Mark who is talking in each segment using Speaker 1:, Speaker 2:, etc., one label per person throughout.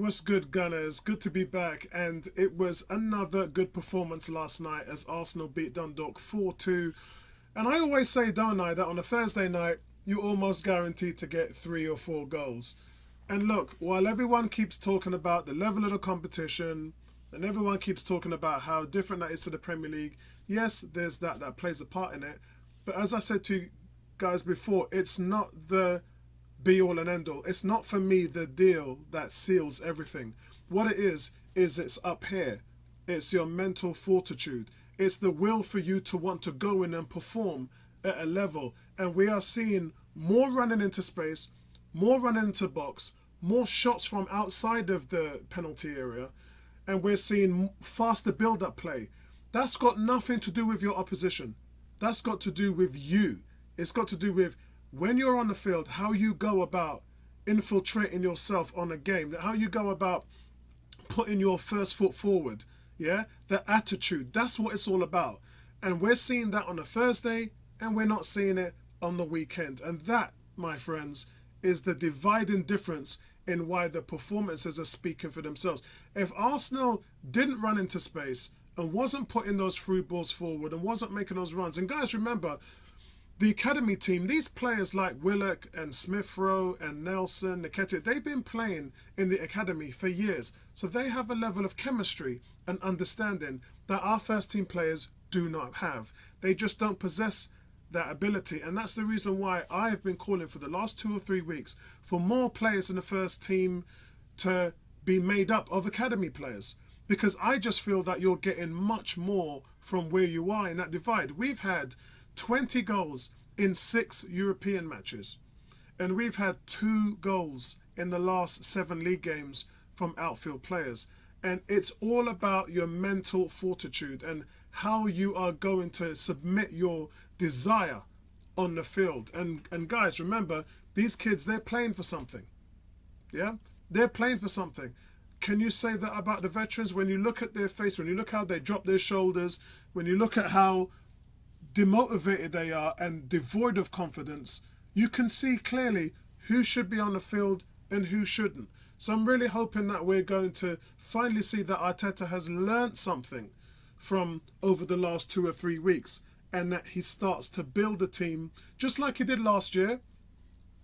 Speaker 1: what's good, Gunners? Good to be back. And it was another good performance last night as Arsenal beat Dundalk 4-2. And I always say, don't I, that on a Thursday night, you're almost guaranteed to get 3 or 4 goals. And look, while everyone keeps talking about the level of the competition, and everyone keeps talking about how different that is to the Premier League, yes, there's that plays a part in it. But as I said to you guys before, it's not the be all and end all. It's not for me the deal that seals everything. What it is it's up here. It's your mental fortitude. It's the will for you to want to go in and perform at a level. And we are seeing more running into space, more running into box, more shots from outside of the penalty area, and we're seeing faster build-up play. That's got nothing to do with your opposition. That's got to do with you. It's got to do with when you're on the field, how you go about infiltrating yourself on a game, how you go about putting your first foot forward, yeah? The attitude, that's what it's all about. And we're seeing that on a Thursday, and we're not seeing it on the weekend. And that, my friends, is the dividing difference in why the performances are speaking for themselves. If Arsenal didn't run into space and wasn't putting those through balls forward and wasn't making those runs, and guys, remember, the academy team, these players like Willock and Smith Rowe and Nelson, Nketiah, they've been playing in the academy for years. So they have a level of chemistry and understanding that our first team players do not have. They just don't possess that ability. And that's the reason why I have been calling for the last 2 or 3 weeks for more players in the first team to be made up of academy players. Because I just feel that you're getting much more from where you are in that divide. We've had 20 goals in 6 European matches. And we've had 2 goals in the last 7 league games from outfield players. And it's all about your mental fortitude and how you are going to submit your desire on the field. And guys, remember, these kids, they're playing for something. Yeah? They're playing for something. Can you say that about the veterans? When you look at their face, when you look how they drop their shoulders, when you look at how demotivated they are and devoid of confidence, you can see clearly who should be on the field and who shouldn't. So I'm really hoping that we're going to finally see that Arteta has learnt something from over the last 2 or 3 weeks, and that he starts to build a team just like he did last year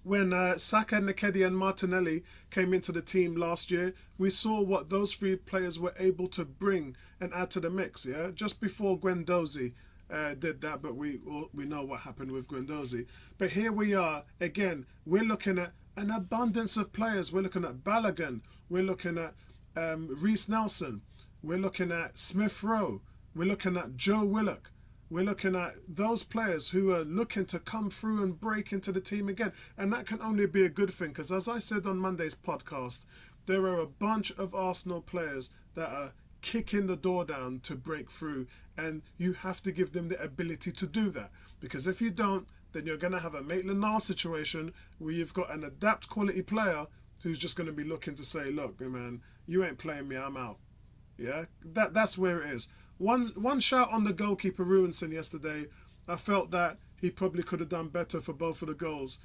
Speaker 1: when Saka, Nketiah and Martinelli came into the team last year. We saw what those 3 players were able to bring and add to the mix, yeah? Just before Guendouzi did that, but we know what happened with Guendouzi. But here we are, again, we're looking at an abundance of players. We're looking at Balogun, we're looking at Reece Nelson, we're looking at Smith Rowe, we're looking at Joe Willock. We're looking at those players who are looking to come through and break into the team again. And that can only be a good thing, because as I said on Monday's podcast, there are a bunch of Arsenal players that are kicking the door down to break through, and you have to give them the ability to do that. Because if you don't, then you're going to have a Maitland-Niles situation where you've got an adapt quality player who's just going to be looking to say, look, man, you ain't playing me, I'm out. Yeah, that's where it is. One shout on the goalkeeper Ruinson yesterday. I felt that he probably could have done better for both of the goals.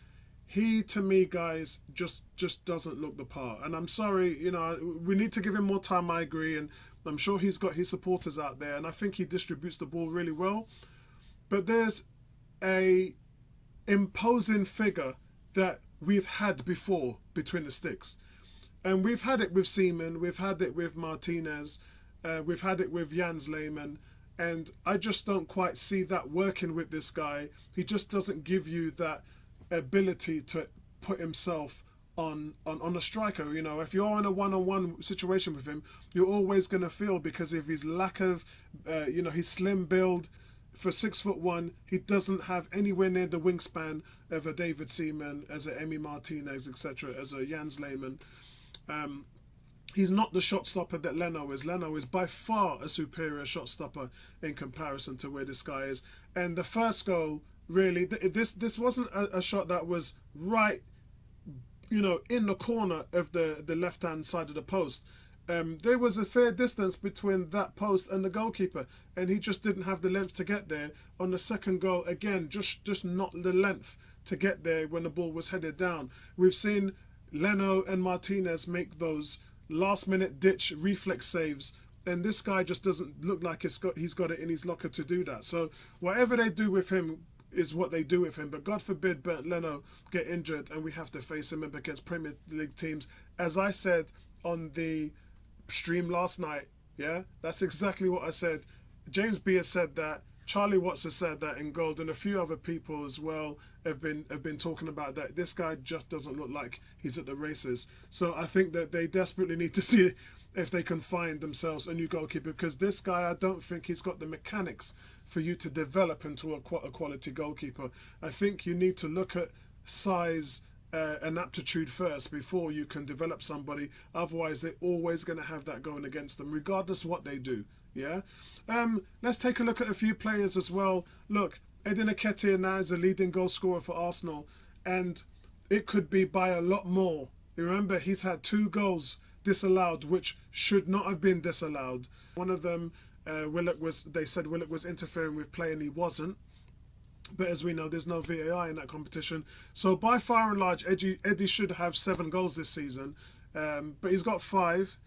Speaker 1: He, to me, guys, just doesn't look the part. And I'm sorry, we need to give him more time, I agree. And I'm sure he's got his supporters out there. And I think he distributes the ball really well. But there's a imposing figure that we've had before between the sticks. And we've had it with Seaman, we've had it with Martinez, we've had it with Jans Lehmann, and I just don't quite see that working with this guy. He just doesn't give you that ability to put himself on a striker. If you're in a one-on-one situation with him, you're always going to feel, because of his lack of, his slim build. For 6'1", he doesn't have anywhere near the wingspan of a David Seaman, as a Emi Martinez, etc., as a Jans Lehmann. He's not the shot stopper that Leno is. Leno is by far a superior shot stopper in comparison to where this guy is. And the first goal, really, this wasn't a shot that was right, in the corner of the left-hand side of the post. There was a fair distance between that post and the goalkeeper, and he just didn't have the length to get there. On the second goal, again, just not the length to get there when the ball was headed down. We've seen Leno and Martinez make those last minute ditch reflex saves. And this guy just doesn't look like he's got it in his locker to do that. So whatever they do with him is what they do with him. But God forbid Bernd Leno get injured and we have to face him up against Premier League teams. As I said on the stream last night, yeah, that's exactly what I said. James Beer said that. Charlie Watts has said that in gold, and a few other people as well have been talking about that. This guy just doesn't look like he's at the races. So I think that they desperately need to see if they can find themselves a new goalkeeper, because this guy, I don't think he's got the mechanics for you to develop into a quality goalkeeper. I think you need to look at size and aptitude first before you can develop somebody. Otherwise, they're always going to have that going against them, regardless of what they do. Yeah. Let's take a look at a few players as well. Look, Nketiah now is a leading goal scorer for Arsenal, and it could be by a lot more. You remember, he's had 2 goals disallowed, which should not have been disallowed. One of them, they said Willock was interfering with play, and he wasn't. But as we know, there's no VAR in that competition. So by far and large, Eddie should have 7 goals this season, but he's got 5,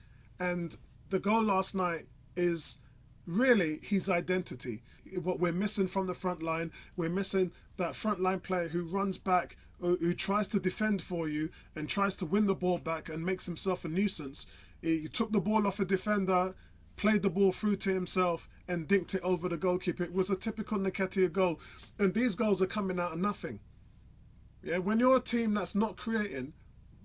Speaker 1: and the goal last night is really his identity. What we're missing from the front line, we're missing that front line player who runs back, who tries to defend for you and tries to win the ball back and makes himself a nuisance. He took the ball off a defender, played the ball through to himself and dinked it over the goalkeeper. It was a typical Nketiah goal, and these goals are coming out of nothing. Yeah, when you're a team that's not creating,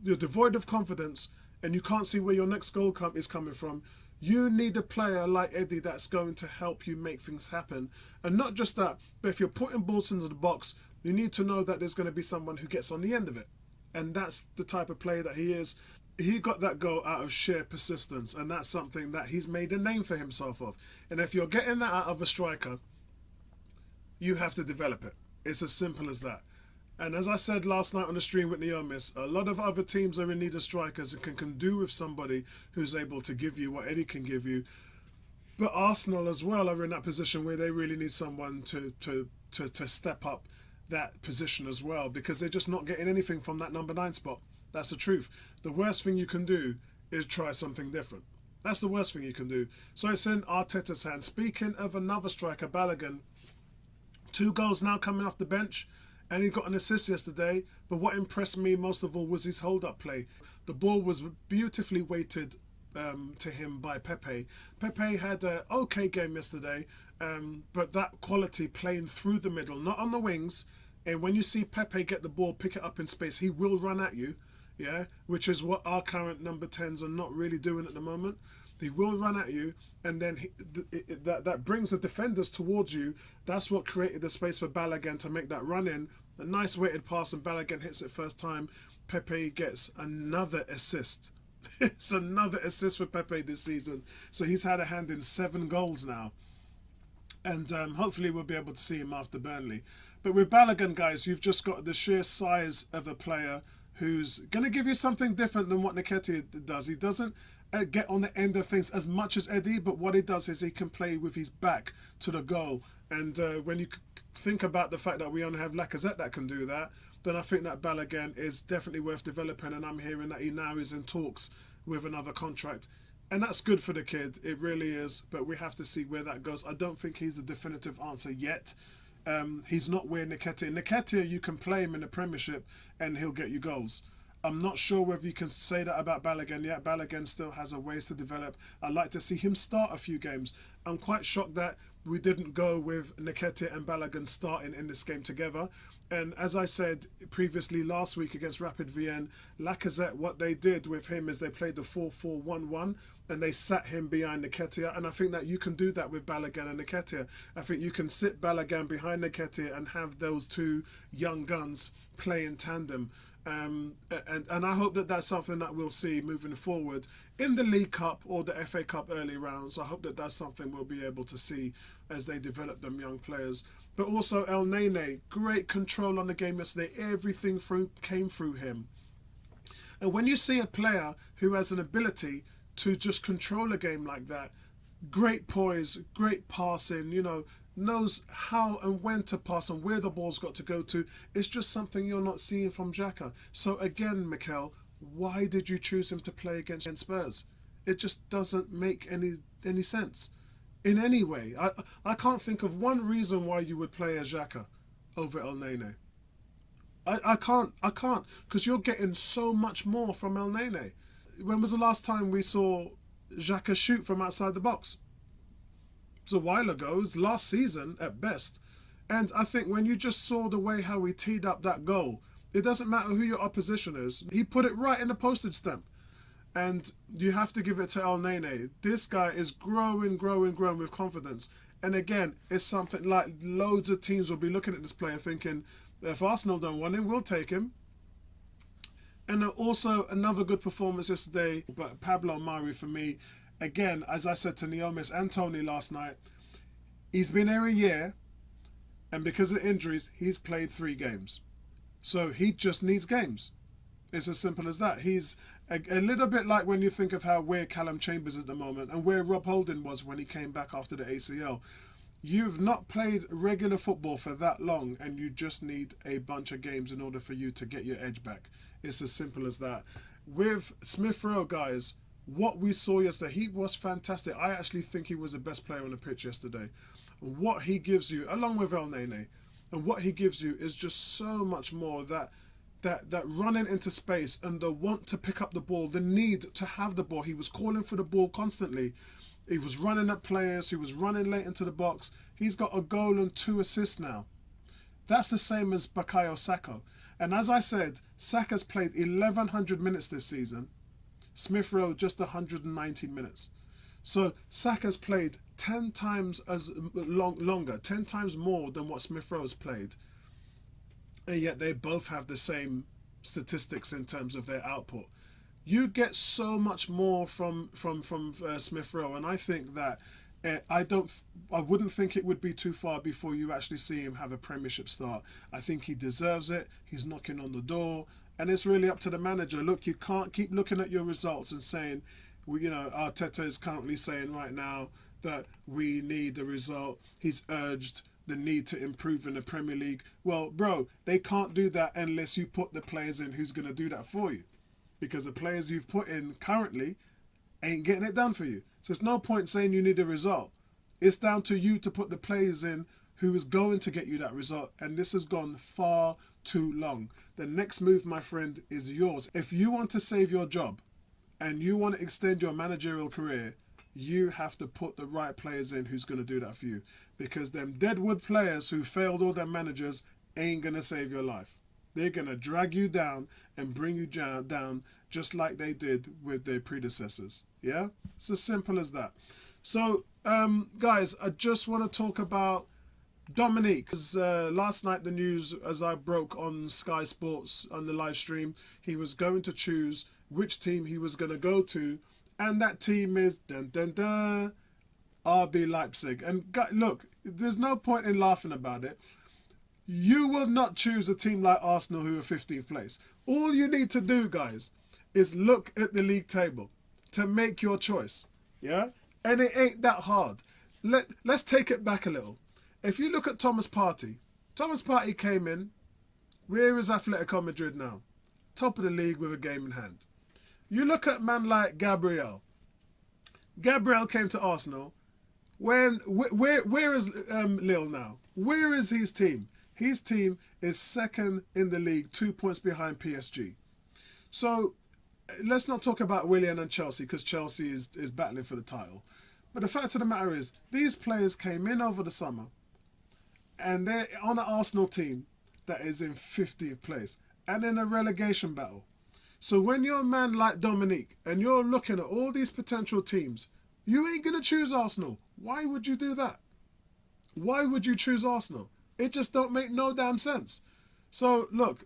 Speaker 1: you're devoid of confidence, and you can't see where your next goal is coming from, you need a player like Eddie that's going to help you make things happen. And not just that, but if you're putting balls into the box, you need to know that there's going to be someone who gets on the end of it. And that's the type of player that he is. He got that goal out of sheer persistence, and that's something that he's made a name for himself of. And if you're getting that out of a striker, you have to develop it. It's as simple as that. And as I said last night on the stream with Neomis, a lot of other teams are in need of strikers and can do with somebody who's able to give you what Eddie can give you. But Arsenal as well are in that position where they really need someone to step up that position as well, because they're just not getting anything from that number 9 spot. That's the truth. The worst thing you can do is try something different. That's the worst thing you can do. So it's in Arteta's hands. Speaking of another striker, Balogun, 2 goals now coming off the bench. And he got an assist yesterday, but what impressed me most of all was his hold-up play. The ball was beautifully weighted to him by Pepe. Pepe had an okay game yesterday, but that quality playing through the middle, not on the wings. And when you see Pepe get the ball, pick it up in space, he will run at you, yeah, which is what our current number 10s are not really doing at the moment. He will run at you, and then that brings the defenders towards you. That's what created the space for Balogun to make that run in. A nice weighted pass, and Balogun hits it first time. Pepe gets another assist. It's another assist for Pepe this season. So he's had a hand in 7 goals now. And hopefully we'll be able to see him after Burnley. But with Balogun, guys, you've just got the sheer size of a player who's going to give you something different than what Nketiah does. He doesn't get on the end of things as much as Eddie, but what he does is he can play with his back to the goal. And when you think about the fact that we only have Lacazette that can do that, then I think that Balogun is definitely worth developing, and I'm hearing that he now is in talks with another contract. And that's good for the kid, it really is, but we have to see where that goes. I don't think he's a definitive answer yet. He's not where Nketiah, you can play him in the Premiership and he'll get you goals. I'm not sure whether you can say that about Balogun yet. Balogun still has a ways to develop. I'd like to see him start a few games. I'm quite shocked that we didn't go with Nketiah and Balogun starting in this game together. And as I said previously last week against Rapid Vienna, Lacazette, what they did with him is they played the 4-4-1-1 and they sat him behind Nketiah. And I think that you can do that with Balogun and Nketiah. I think you can sit Balogun behind Nketiah and have those 2 young guns play in tandem. And I hope that that's something that we'll see moving forward in the League Cup or the FA Cup early rounds. I hope that that's something we'll be able to see as they develop them young players. But also El Nene, great control on the game yesterday. Everything came through him. And when you see a player who has an ability to just control a game like that, great poise, great passing, knows how and when to pass and where the ball's got to go to, it's just something you're not seeing from Xhaka. So again, Mikel, why did you choose him to play against Spurs? It just doesn't make any sense in any way. I can't think of one reason why you would play a Xhaka over El Nene. I can't, because you're getting so much more from El Nene. When was the last time we saw Xhaka shoot from outside the box? It was a while ago. It was last season at best. And I think when you just saw the way how he teed up that goal, it doesn't matter who your opposition is. He put it right in the postage stamp. And you have to give it to El Nene. This guy is growing with confidence. And again, it's something like loads of teams will be looking at this player thinking, if Arsenal don't want him, we'll take him. And also another good performance yesterday, but Pablo Mari for me, again, as I said to Neomis and Tony last night, he's been here a year, and because of injuries, he's played 3 games. So he just needs games. It's as simple as that. He's a little bit like when you think of how weird Callum Chambers is at the moment and where Rob Holding was when he came back after the ACL. You've not played regular football for that long, and you just need a bunch of games in order for you to get your edge back. It's as simple as that. With Smith Rowe, guys, what we saw yesterday, he was fantastic. I actually think he was the best player on the pitch yesterday. What he gives you, along with El Nene, and what he gives you is just so much more. That running into space and the want to pick up the ball, the need to have the ball. He was calling for the ball constantly. He was running at players. He was running late into the box. He's got a goal and 2 assists now. That's the same as Bukayo Saka. And as I said, Saka's played 1,100 minutes this season. Smith Rowe just 119 minutes. So Saka's played 10 times as longer, 10 times more than what Smith Rowe's played. And yet they both have the same statistics in terms of their output. You get so much more from Smith Rowe, and I think that I wouldn't think it would be too far before you actually see him have a Premiership start. I think he deserves it. He's knocking on the door, and it's really up to the manager. Look, you can't keep looking at your results and saying, well, you know, Arteta is currently saying right now that we need the result. He's urged the need to improve in the Premier League. Well, bro, they can't do that unless you put the players in who's going to do that for you. Because the players you've put in currently ain't getting it done for you. So it's no point saying you need a result. It's down to you to put the players in who is going to get you that result. And this has gone far too long. The next move, my friend, is yours. If you want to save your job and you want to extend your managerial career, you have to put the right players in who's going to do that for you. Because them deadwood players who failed all their managers ain't going to save your life. They're going to drag you down and bring you down just like they did with their predecessors. Yeah? It's as simple as that. So, guys, I just want to talk about Dominique. Because last night the news, as I broke on Sky Sports on the live stream, he was going to choose which team he was going to go to. And that team is RB Leipzig. And look, there's no point in laughing about it. You will not choose a team like Arsenal who are 15th place. All you need to do, guys, is look at the league table to make your choice. Yeah? And it ain't that hard. Let's take it back a little. If you look at Thomas Partey came in. Where is Atletico Madrid now? Top of the league with a game in hand. You look at man like Gabriel. Gabriel came to Arsenal. Where is Lille now? Where is his team? His team is second in the league, 2 points behind PSG. So let's not talk about Willian and Chelsea, because Chelsea is battling for the title. But the fact of the matter is, these players came in over the summer and they're on an Arsenal team that is in 15th place and in a relegation battle. So when you're a man like Dominique and you're looking at all these potential teams, you ain't going to choose Arsenal. Why would you do that? Why would you choose Arsenal? It just don't make no damn sense. So look,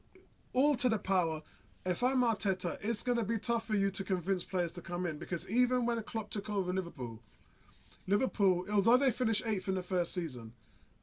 Speaker 1: all to the power. If I'm Arteta, it's going to be tough for you to convince players to come in, because even when Klopp took over Liverpool, although they finished 8th in the first season,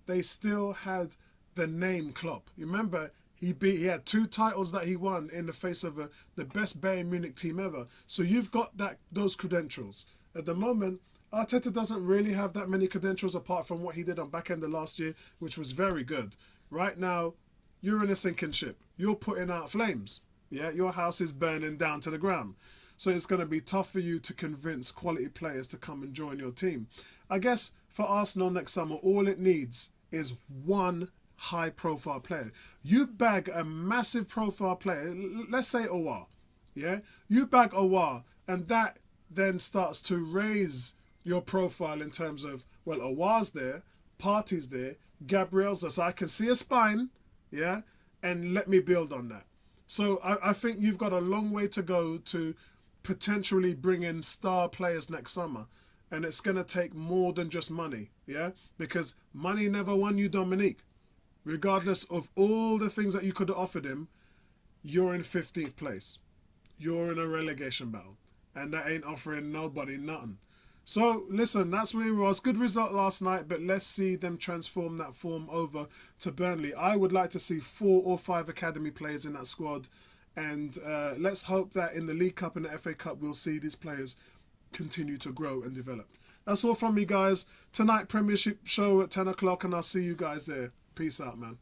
Speaker 1: they still had the name Klopp. You remember, he had 2 titles that he won in the face of the best Bayern Munich team ever. So you've got those credentials. At the moment, Arteta doesn't really have that many credentials apart from what he did on back end of last year, which was very good. Right now, you're in a sinking ship. You're putting out flames. Yeah, your house is burning down to the ground. So it's going to be tough for you to convince quality players to come and join your team. I guess for Arsenal next summer, all it needs is one high profile player. You bag a massive profile player, let's say Aouar. Yeah, you bag Aouar, and that then starts to raise your profile in terms of, well, Aouar's there, Partey's there, Gabriel's there, so I can see a spine, yeah, and let me build on that. So I think you've got a long way to go to potentially bring in star players next summer. And it's going to take more than just money, yeah? Because money never won you Dominique. Regardless of all the things that you could have offered him, you're in 15th place. You're in a relegation battle. And that ain't offering nobody nothing. So, listen, that's where it was. Good result last night, but let's see them transform that form over to Burnley. I would like to see 4 or 5 academy players in that squad. And let's hope that in the League Cup and the FA Cup, we'll see these players continue to grow and develop. That's all from me, guys. Tonight, Premiership show at 10 o'clock, and I'll see you guys there. Peace out, man.